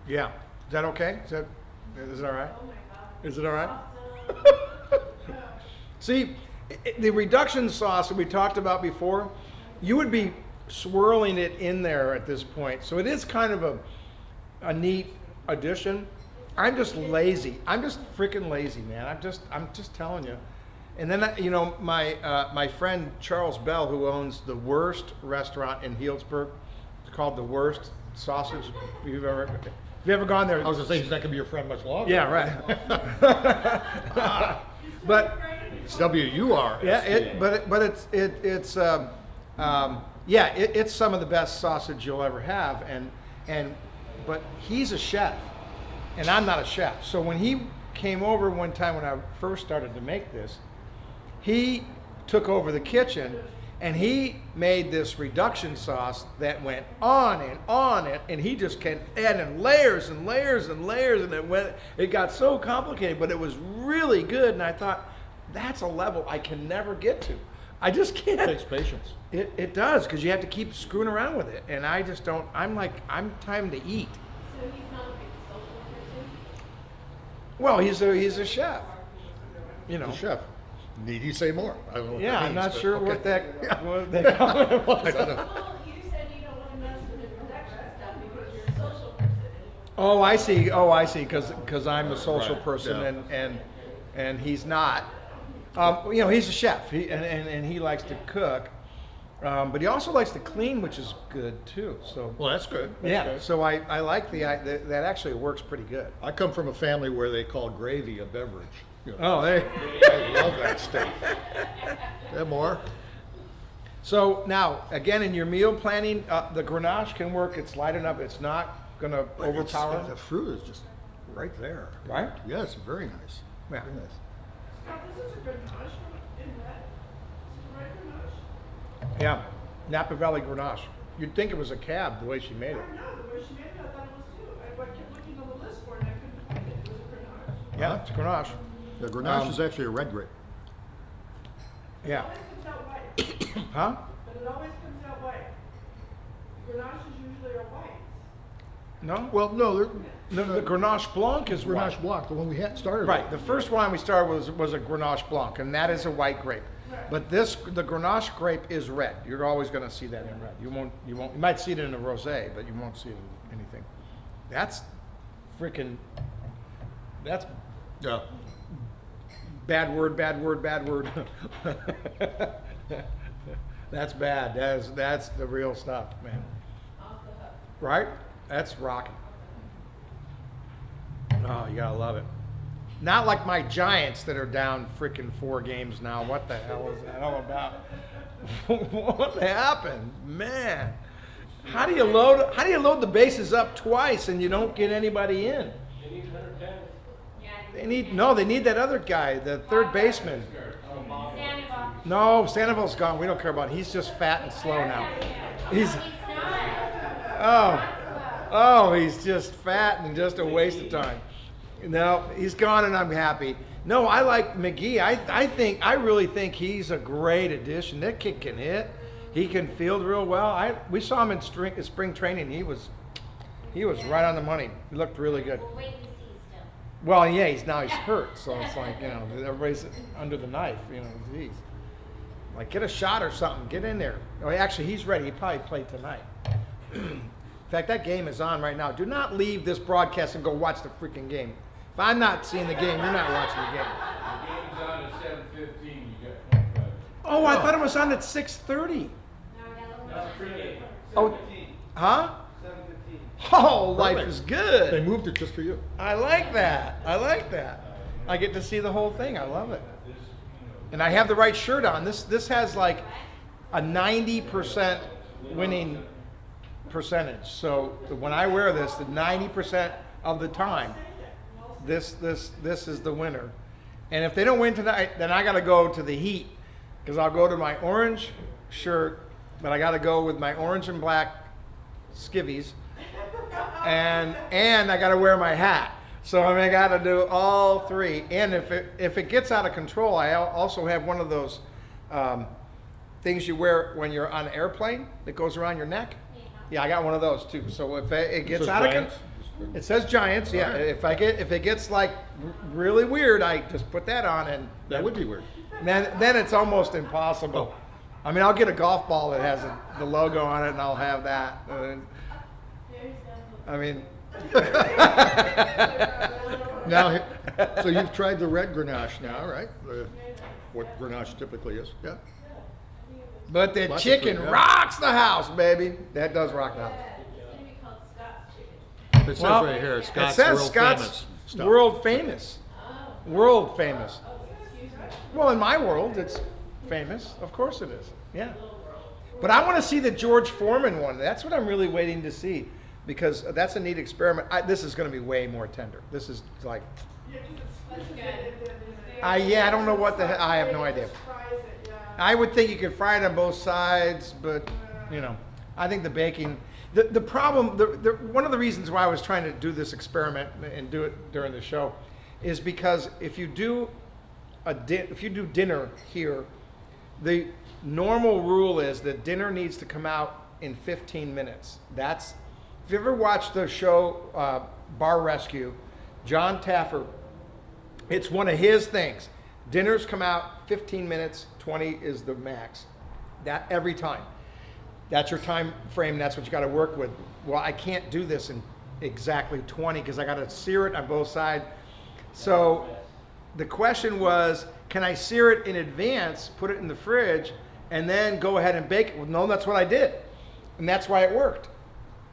Yeah. Is that okay? Is it all right? Is it all right? See, the reduction sauce that we talked about before, you would be swirling it in there at this point. So it is kind of a neat addition. I'm just lazy. I'm just freaking lazy, man. I'm just telling you. And then my friend Charles Bell, who owns the worst restaurant in Healdsburg, it's called The Worst Sausage. Have you ever gone there? I was gonna say he's not gonna be your friend much longer. Yeah, right. But It's WUR. yeah, it's some of the best sausage you'll ever have, but he's a chef, and I'm not a chef. So when he came over one time when I first started to make this, he took over the kitchen, And he made this reduction sauce that went on and on, and he just kept adding layers and layers and layers, and it got so complicated, but it was really good. And I thought, that's a level I can never get to. I just can't. It takes patience. It does, because you have to keep screwing around with it, and I just don't. I'm time to eat. So he's not a big social person? Well, he's a chef. You know. The chef. Need he say more? I don't know what Yeah, that I'm means, not but sure okay. what that comment was. I don't know. Well, you said you don't want to mess with the production stuff because you're a social person. Oh, I see. Oh, I see. Because I'm a social Right, person, yeah. and he's not. You know, he's a chef, and he likes to cook, but he also likes to clean, which is good too. So Well, that's good. That's yeah, good. so I like that actually works pretty good. I come from a family where they call gravy a beverage. You know, Oh, there. I love that stuff. Yeah, more? So now, again, in your meal planning, the Grenache can work. It's light enough. It's not going to But it's- overpower. The fruit is just right there. Right? Yes, very nice. Yeah. Very nice. Now, this is a Grenache in red. This is a red Grenache. Yeah, Napa Valley Grenache. You'd think it was a cab the way she made it. I know, the way she made it, I thought it was too. I kept looking on the list for it and I couldn't find it. It was a Grenache. Yeah, it's Grenache. The Grenache Um, is actually a red grape. Yeah. It always comes out white, Huh? but it always comes out white. Grenache is usually a white. No? Well, no, The Grenache Blanc is white. Grenache Blanc, the one we had started Right. with. The first one we started was a Grenache Blanc, and that is a white grape. But the Grenache grape is red. You're always going to see that in red. You might see it in a rosé, but you won't see it in anything. That's freaking. That's Yeah. bad word. Bad word. Bad word. That's bad. That's the real stuff, man. Off the hook. Right? That's rocking. Oh, you gotta love it. Not like my Giants that are down freaking 4 games now. What the hell is that all about? What happened? Man. How do you load the bases up twice and you don't get anybody in? They need that other guy, the third baseman. No, Sandoval's gone. We don't care about him. He's just fat and slow now. He's he's just fat and just a waste of time. No, he's gone and I'm happy. No, I like McGee. I really think he's a great addition. That kid can hit. He can field real well. We saw him in spring training. He was right on the money. He looked really good. We'll wait and see still. Well, yeah, he's hurt, so it's like, everybody's under the knife, geez. Like, get a shot or something, get in there. Oh, actually, he's ready. He probably played tonight. In fact, that game is on right now. Do not leave this broadcast and go watch the freaking game. If I'm not seeing the game, you're not watching the game. The game's on at 7:15, you got 25. Oh, I thought it was on at 6:30. That's pregame. Oh, huh? 7:15. Oh, life Perfect. is They good. moved it just for you. I like that. I get to see the whole thing. I love it. And I have the right shirt on. This has like a 90% winning percentage. So when I wear this, the 90% of the time, this is the winner. And if they don't win tonight, then I got to go to the Heat, because I'll go to my orange shirt, but I got to go with my orange and black skivvies, and I got to wear my hat. So I got to do all 3. And if it gets out of control, I also have one of those things you wear when you're on an airplane that goes around your neck. Yeah, I got one of those too. So if it gets says out of Giants? control, it says Giants. Yeah. Alright. If it gets like really weird, I just put that on, and That would be weird. then it's almost impossible. I mean, I'll get a golf ball that has the logo on it, and I'll have that. I mean. Now, so you've tried the red Grenache now, right? What Grenache typically is, yeah? But the Lots of chicken food, yeah. rocks the house, baby. That does rock the house. It's gonna be called Scott's chicken. It says Well, right here, it Scott's says world Scott's famous stuff. world famous. World famous. Well, in my world, it's famous. Of course it is. Yeah. But I want to see the George Foreman one. That's what I'm really waiting to see, because that's a neat experiment. This is going to be way more tender. This is like, Yeah, 'cause it's good. I don't know what I have no idea. Fries it, yeah. I would think you could fry it on both sides, but you know, I think the baking. The problem, one of the reasons why I was trying to do this experiment and do it during the show, is because if you do dinner here, the normal rule is that dinner needs to come out in 15 minutes. If you ever watched the show Bar Rescue, John Taffer, it's one of his things. Dinners come out 15 minutes, 20 is the max. That every time. That's your time frame, that's what you gotta work with. Well, I can't do this in exactly 20 because I gotta sear it on both sides. So the question was, can I sear it in advance, put it in the fridge, and then go ahead and bake it? Well, no, that's what I did. And that's why it worked.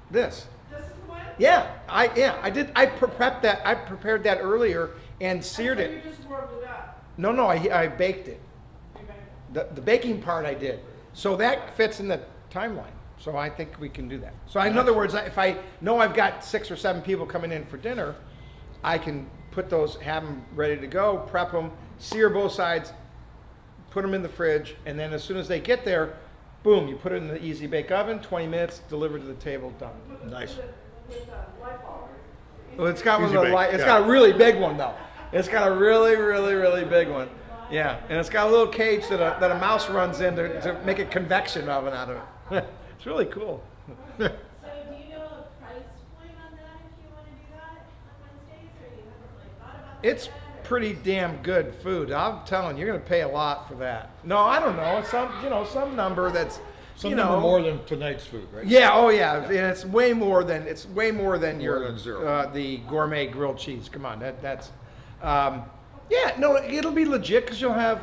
This. This is the one? Yeah, I did. I prepped that. I prepared that earlier and seared So it. you just warmed it up. No, I baked it. You baked it. The baking part I did. So that fits in the timeline. So I think we can do that. So in other words, if I know I've got 6 or 7 people coming in for dinner, I can put those, have them ready to go, prep them, sear both sides, put them in the fridge, and then as soon as they get there, boom, you put it in the easy bake oven, 20 minutes, delivered to the table, done. Nice. With light bulb. Well, it's got one of Easy the bake, light. It's yeah. got a really big one though. It's got a really, really, really big one. Yeah, and it's got a little cage that a mouse runs in to make a convection oven out of it. It's really cool. So do you know a price point on that if you want to do that on Wednesdays, or you haven't really thought about that It's yet, or- pretty damn good food. I'm telling you, you're gonna pay a lot for that. No, I don't know. It's some number that's Some number more than tonight's food, right? Yeah, oh yeah, and it's way more than your than zero. The gourmet grilled cheese. Come on, that's yeah, no, it'll be legit because you'll have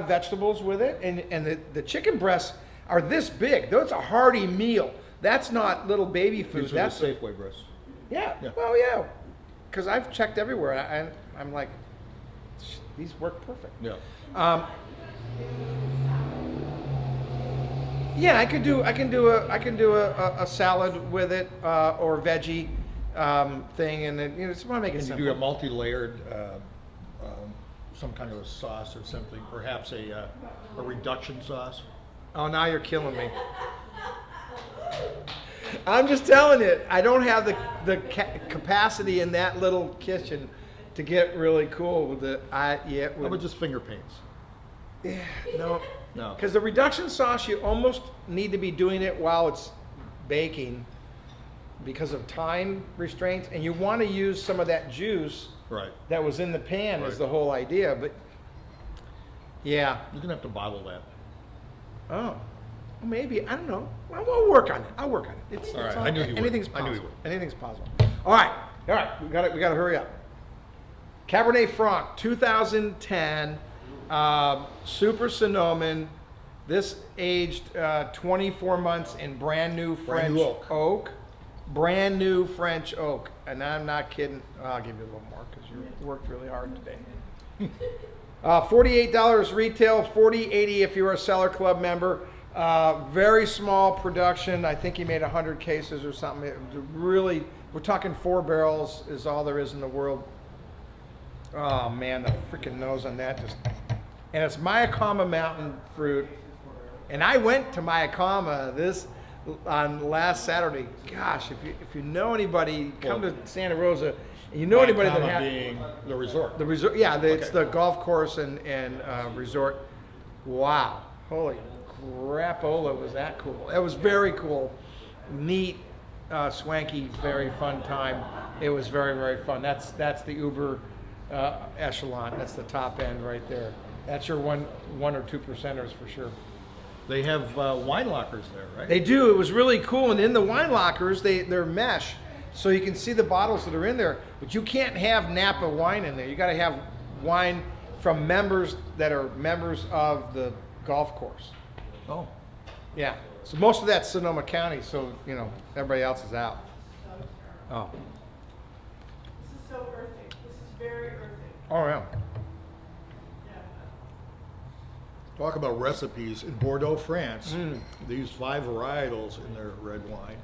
vegetables with it, and the chicken breasts are this big. That's a hearty meal. That's not little baby food. These are That's the Safeway breasts. yeah, Yeah. well, yeah, because I've checked everywhere, and I'm like, these work perfect. Yeah. Yeah, I can do a salad with it or veggie thing, and then just want to make it And you simple. do a multi-layered, some kind of a sauce or something, perhaps a reduction sauce. Oh, now you're killing me. I'm just telling you, I don't have the capacity in that little kitchen to get really cool with it. How about just finger paints? No. No. Because the reduction sauce, you almost need to be doing it while it's baking because of time restraints, and you want to use some of that juice Right. that was in the pan is Right. the whole idea. But yeah, You're gonna have to bottle that. oh, maybe, I don't know. Well, we'll work on it. I'll work on it. It's, All right, it's I knew you would. anything's I knew possible. you would. Anything's possible. All right. We got to hurry up. Cabernet Franc, 2010, Super Sonoma. This aged 24 months in brand new French new oak. Brand new French oak. And I'm not kidding. I'll give you a little more because you worked really hard today. $48 retail, $40.80 if you're a Cellar Club member. Very small production. I think he made 100 cases or something. Really, we're talking 4 barrels is all there is in the world. Oh man, the freaking nose on that just. And it's Mayakama mountain fruit. And I went to Mayakama on last Saturday. Gosh, if you know anybody, come to Santa Rosa. And you know anybody that Mayakama has being the resort. the resort, yeah, it's Okay. the golf course and resort. Wow, holy crapola, was that cool? It was very cool, neat, swanky, very fun time. It was very, very fun. That's the Uber echelon. That's the top end right there. That's your one or 2 percenters for sure. They have wine lockers there, right? They do. It was really cool. And in the wine lockers, they're mesh, so you can see the bottles that are in there. But you can't have Napa wine in there. You got to have wine from members that are members of the golf course. Oh. Yeah. So most of that's Sonoma County. So everybody else is out. Oh. This is so earthy. This is very earthy. Oh yeah. Yeah. Talk about recipes in Bordeaux, France. Mm. They use 5 varietals in their red wine,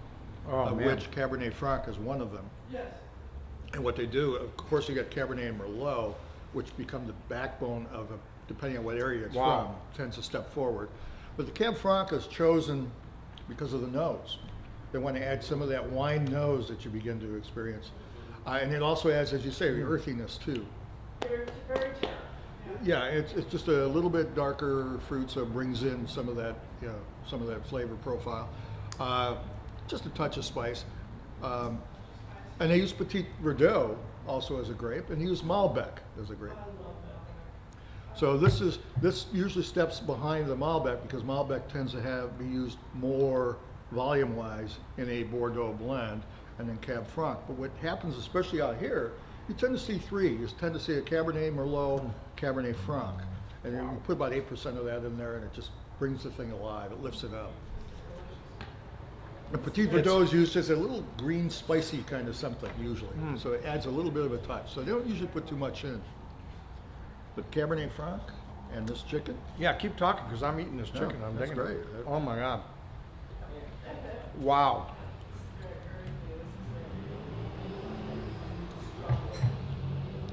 Oh of man. which Cabernet Franc is one of them. Yes. And what they do, of course, you got Cabernet and Merlot, which become the backbone of depending on what area it's Wow. from, tends to step forward. But the Cab Franc is chosen because of the nose. They want to add some of that wine nose that you begin to experience. And it also adds, as you say, the earthiness too. Very, very tender. Yeah, it's just a little bit darker fruit, so it brings in some of that, some of that flavor profile. Just a touch of spice. And they use Petit Verdot also as a grape, and they use Malbec as a grape. So this usually steps behind the Malbec because Malbec tends to be used more volume-wise in a Bordeaux blend, and then Cab Franc. But what happens, especially out here, you tend to see three. You tend to see a Cabernet Merlot, Cabernet Franc, and then you put about 8% of that in there, and it just brings the thing alive. It lifts it up. The Petit Verdot is used as a little green, spicy kind of something usually, so it adds a little bit of a touch. So they don't usually put too much in. But Cabernet Franc and this chicken, Yeah, keep talking because I'm eating this Yeah, chicken. I'm that's digging it. great. Oh my God. Wow.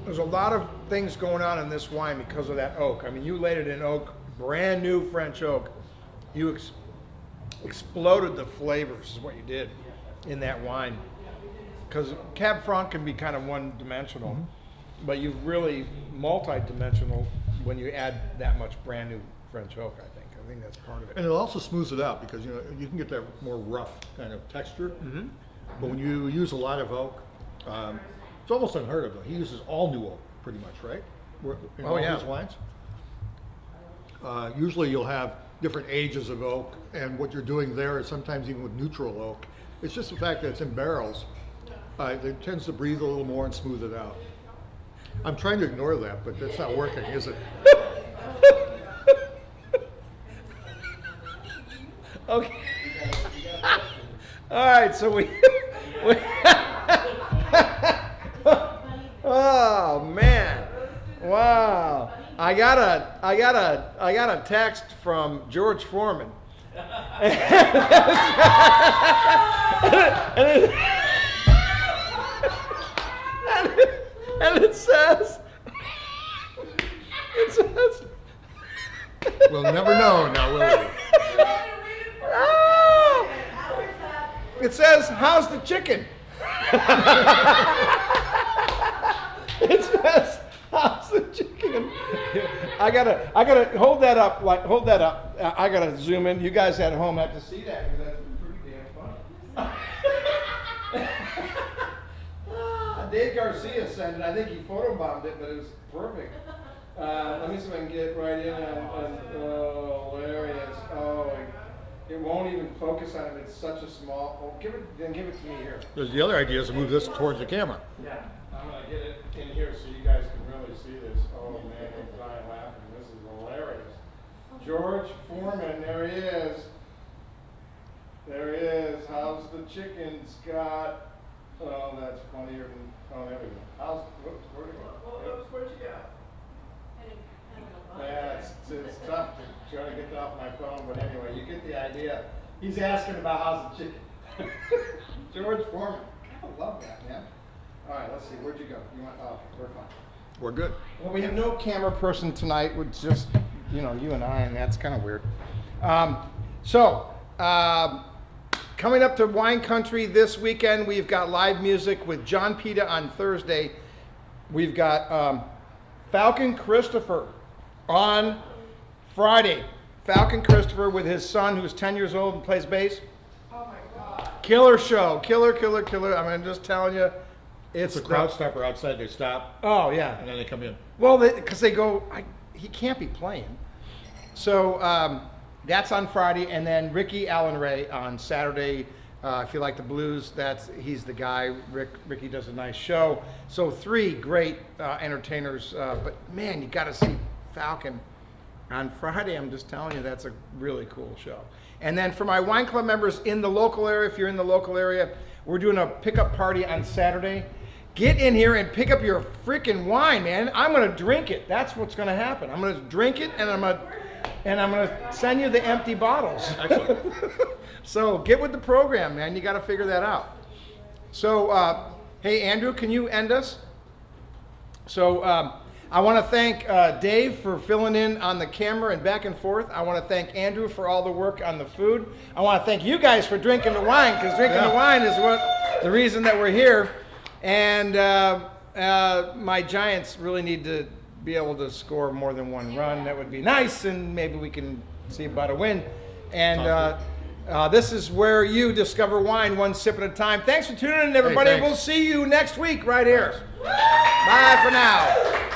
There's a lot of things going on in this wine because of that oak. I mean, you laid it in oak, brand new French oak. You exploded the flavors is what you did in that wine. Because Cab Franc can be kind of one-dimensional, but you've really multi-dimensional when you add that much brand new French oak, I think. I think that's part of it. and it also smooths it out because you can get that more rough kind of texture. But when you use a lot of oak, it's almost unheard of though. He uses all new oak pretty much, right? In all yeah. his wines. Usually you'll have different ages of oak, and what you're doing there is sometimes even with neutral oak. It's just the fact that it's in barrels. It tends to breathe a little more and smooth it out. I'm trying to ignore that, but that's not working, is it? Okay. All right, so we oh man, wow! I got a text from George Foreman, and it says, We'll never know now, will we? ah! It says, "How's the chicken?" It says, "How's the chicken?" I gotta hold that up. Hold that up. I gotta zoom in. You guys at home have to see that because that's pretty damn funny. Dave Garcia sent it. I think he photobombed it, but it was perfect. Let me see if I can get right in on hilarious. Oh, it won't even focus on it. It's such a small. Oh, give it to me here. There's the other idea is to move this towards the camera. Yeah, I'm gonna get it in here so you guys can really see this. Oh man, I'm dying laughing. This is hilarious. George Foreman, there he is. There he is. How's the chicken, Scott? Oh, that's funnier than. Oh, there we go. Whoops, where'd it go? What you got? Yeah, it's tough to try to get that off my phone, but anyway, you get the idea. He's asking about how's the chicken. George Foreman. I love that, man. All right, let's see. Where'd you go? You went. Oh, we're fine. We're good. Well, we have no camera person tonight. It's just, you and I, and that's kind of weird. Coming up to Wine Country this weekend, we've got live music with John Pita on Thursday. We've got Falcon Christopher on Friday. Falcon Christopher with his son, who's 10 years old and plays bass. Oh my God. Killer show. Killer. I mean, just telling you. It's a crowd stopper outside. They stop, Oh, yeah. and then they come in. Well, because they go, he can't be playing. So that's on Friday, and then Ricky Allen Ray on Saturday. If you like the blues, he's the guy. Ricky does a nice show. So 3 great entertainers. But man, you got to see Falcon on Friday. I'm just telling you, that's a really cool show. And then for my wine club members in the local area, if you're in the local area, we're doing a pickup party on Saturday. Get in here and pick up your freaking wine, man. I'm gonna drink it. That's what's gonna happen. I'm gonna drink it, and I'm gonna send you the empty bottles. Excellent. So get with the program, man. You got to figure that out. So, hey, Andrew, can you end us? So I want to thank Dave for filling in on the camera and back and forth. I want to thank Andrew for all the work on the food. I want to thank you guys for drinking the wine, because drinking the wine is the reason that we're here. And my Giants really need to be able to score more than one run. That would be nice, and maybe we can see about a win. And this is where you discover wine one sip at a time. Thanks for tuning in, everybody. Hey, thanks. We'll see you next week right here. Bye for now.